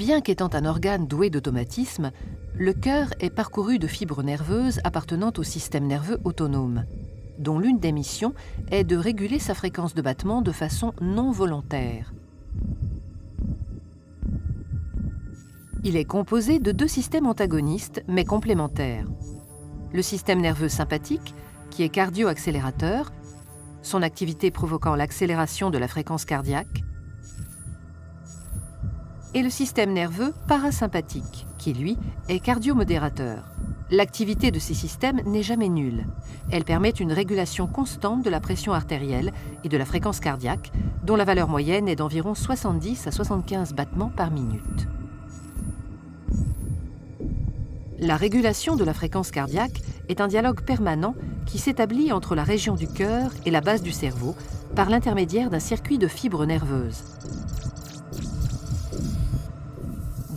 Bien qu'étant un organe doué d'automatisme, le cœur est parcouru de fibres nerveuses appartenant au système nerveux autonome, dont l'une des missions est de réguler sa fréquence de battement de façon non volontaire. Il est composé de deux systèmes antagonistes mais complémentaires. Le système nerveux sympathique, qui est cardio-accélérateur, son activité provoquant l'accélération de la fréquence cardiaque, et le système nerveux parasympathique, qui lui est cardiomodérateur. L'activité de ces systèmes n'est jamais nulle. Elle permet une régulation constante de la pression artérielle et de la fréquence cardiaque, dont la valeur moyenne est d'environ 70 à 75 battements par minute. La régulation de la fréquence cardiaque est un dialogue permanent qui s'établit entre la région du cœur et la base du cerveau par l'intermédiaire d'un circuit de fibres nerveuses.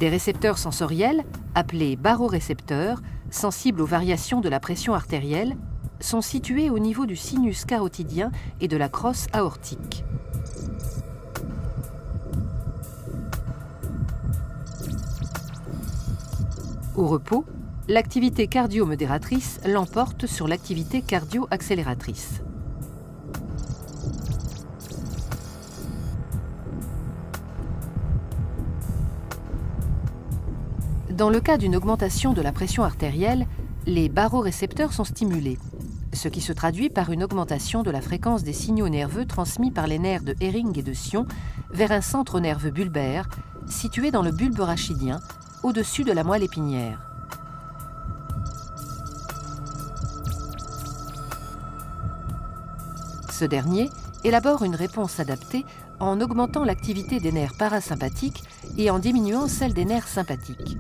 Des récepteurs sensoriels, appelés barorécepteurs, sensibles aux variations de la pression artérielle, sont situés au niveau du sinus carotidien et de la crosse aortique. Au repos, l'activité cardio-modératrice l'emporte sur l'activité cardio-accélératrice. Dans le cas d'une augmentation de la pression artérielle, les barorécepteurs sont stimulés, ce qui se traduit par une augmentation de la fréquence des signaux nerveux transmis par les nerfs de Hering et de Sion vers un centre nerveux bulbaire situé dans le bulbe rachidien, au-dessus de la moelle épinière. Ce dernier élabore une réponse adaptée en augmentant l'activité des nerfs parasympathiques et en diminuant celle des nerfs sympathiques.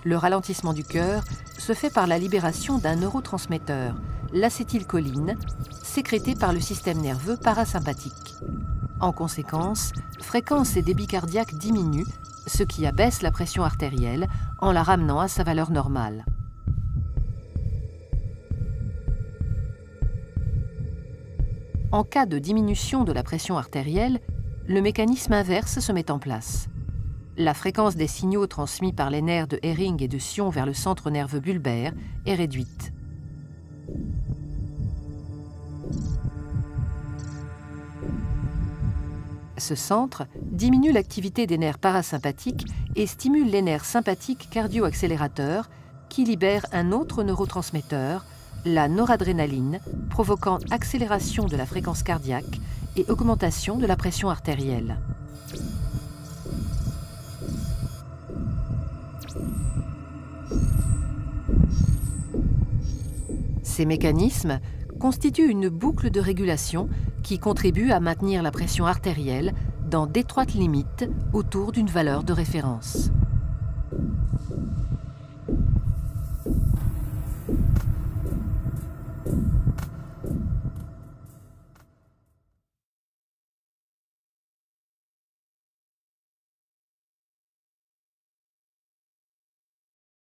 Le ralentissement du cœur se fait par la libération d'un neurotransmetteur, l'acétylcholine, sécrété par le système nerveux parasympathique. En conséquence, fréquence et débit cardiaque diminuent, ce qui abaisse la pression artérielle en la ramenant à sa valeur normale. En cas de diminution de la pression artérielle, le mécanisme inverse se met en place. La fréquence des signaux transmis par les nerfs de Hering et de Sion vers le centre nerveux bulbaire est réduite. Ce centre diminue l'activité des nerfs parasympathiques et stimule les nerfs sympathiques cardio-accélérateurs qui libèrent un autre neurotransmetteur, la noradrénaline, provoquant accélération de la fréquence cardiaque et augmentation de la pression artérielle. Ces mécanismes constituent une boucle de régulation qui contribue à maintenir la pression artérielle dans d'étroites limites autour d'une valeur de référence.